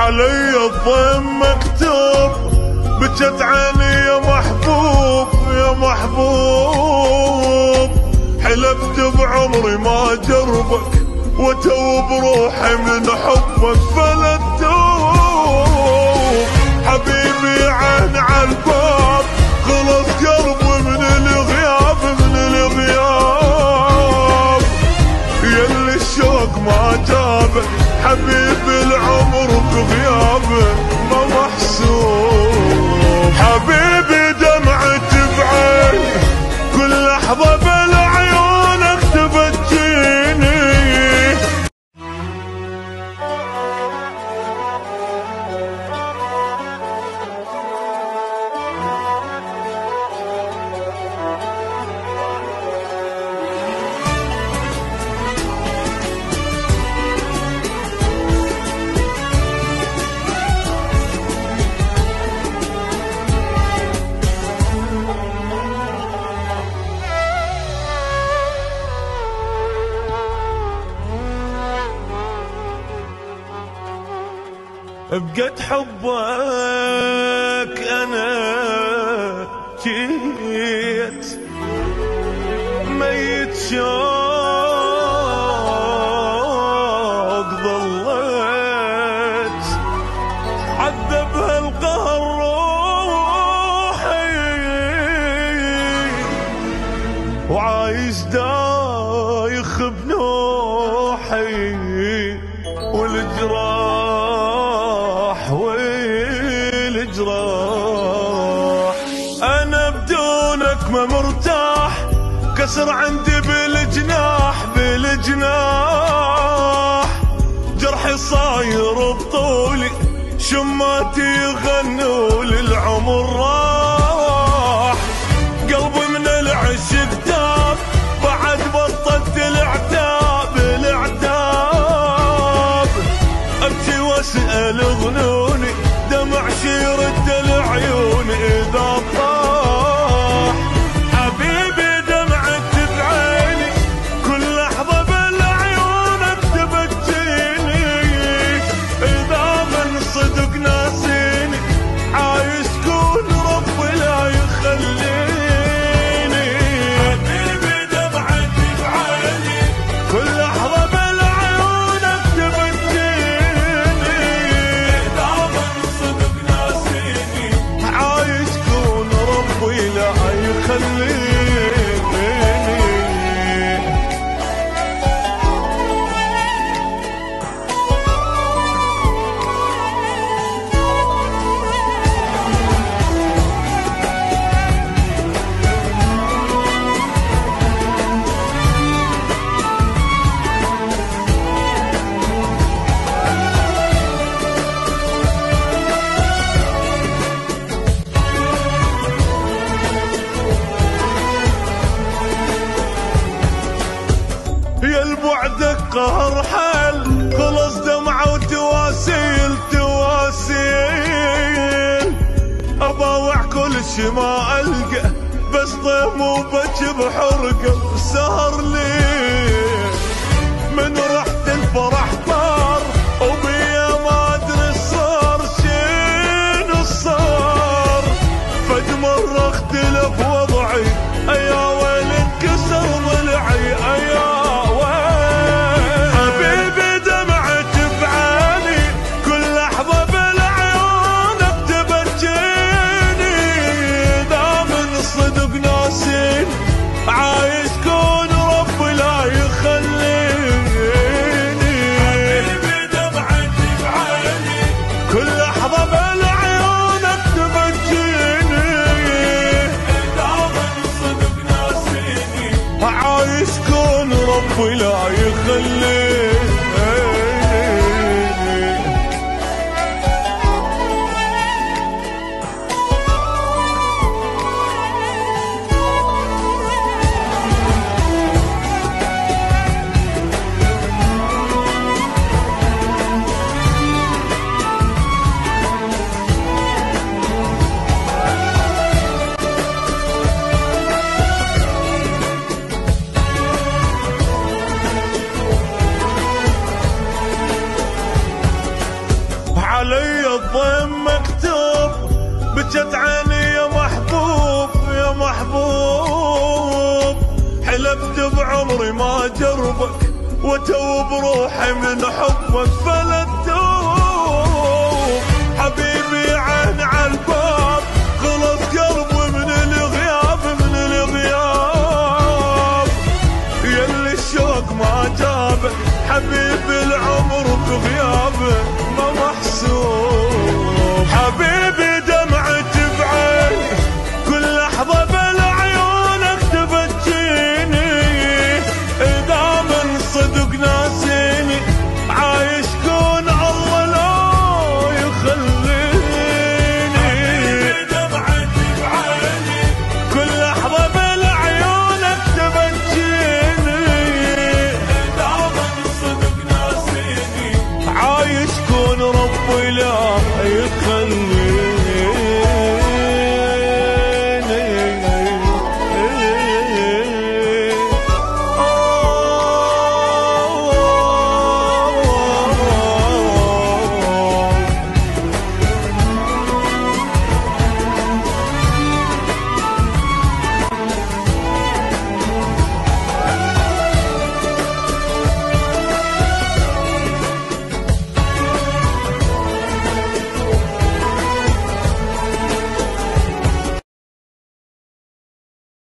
علي الضيم مكتوب، بجت عيني يا محبوب يا محبوب. حلفت بعمري ما جربك وتوب روحي من حبك فلا تتوب. حبيبي عين عالباب خلص قلبي من الغياب من الغياب. يلي الشوق ما جابه حبيبي العمر بغيابه ما محسوب. حبيبي دمعتي بعيني كل لحظة بالعيونك تبجيني. بقد حبك أنا جيت ميت شوق ضليت عذبها القهر روحي وعايش دايخ بنوحي والجراح أنا بدونك ما مرتاح كسر عندي بالجناح بالجناح. جرحي صاير بطولي شماتي يغنوا للعمر راح. قلبي من العشق تاب بعد بطلت العتاب العتاب. ابكي واسأل ظنوني دمع يرد العيون إذا طاح. حبيبي دمعت بعيني كل لحظة بالعيونك تبجيني. إذا من صدق ناسيني عايش كون ربي لا يخليني. حبيبي دمعت بعيني كل لحظة بالعيونك تبجيني. إذا من صدق ناسيني عايش كون ربي لا يخليني. يا البعدك قهر حل خلص دمعة وتواسيل تواسيل. أباوع كل شي ما ألقى بس طيم وبج بحرقه سهر ليل. من رحت الفرح طار وبيا ما أدري صار شنو صار. فج مرة اختلف وضعي أيا ويل انكسر ضلعي أيا عايش كون ربي لا يخليني. علي الضيم مكتوب، بكت عيني يا محبوب يا محبوب، حلفت بعمري ما جربك وتوب روحي من حبك، فلت